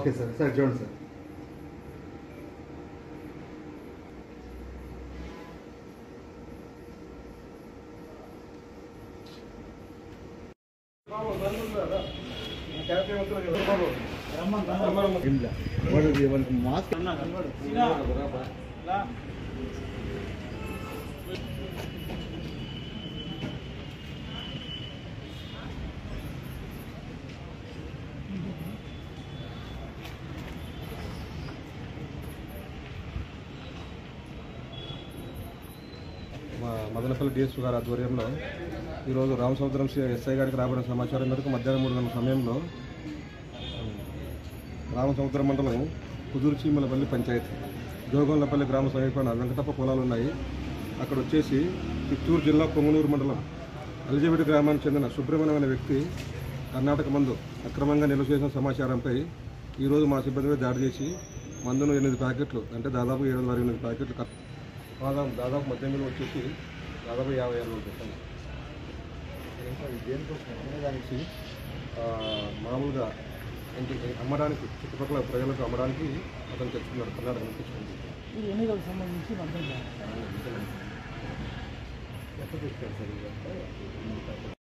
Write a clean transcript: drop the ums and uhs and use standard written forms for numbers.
Okay sir. Sir చూడండి sir. Mask Madanapalle DSP గారి ఆధ్వర్యంలో ఈరోజు రామసముద్రం ఎస్ఐ గారికి రాబడిన సమాచారం మేరకు మధ్యాహ్నం 3 గంటల సమయంలో రామసముద్రం మండలం కుదురుచీమలపల్లి పంచాయతీ జోగంలపల్లి గ్రామ సమీపాన వెంకటప్ప పొలాలు ఉన్నాయి. అక్కడ వచ్చేసి చిత్తూరు జిల్లా పొంగనూరు మండలం అలిజబెట్ గ్రామానికి చెందిన సుబ్రహ్మణ్యం అనే వ్యక్తి కర్ణాటక మందు అక్రమంగా నిల్వ చేసిన సమాచారంపై ఈరోజు మా సిబ్బందిపై దాడి చేసి మందును 8 ప్యాకెట్లు అంటే దాదాపు 708 ప్యాకెట్లు దాదాపు మద్యం విలువ వచ్చేసి దాదాపు 50,000 రూపాయలు దానికి మామూలుగా అమ్మడానికి చుట్టుపక్కల ప్రజలకు అమ్మడానికి అతను తెచ్చుకున్నాడు. కర్ణాటక తెచ్చుకుంది. ఎన్నికలకు సంబంధించి ఎక్కడ తెచ్చారు సార్?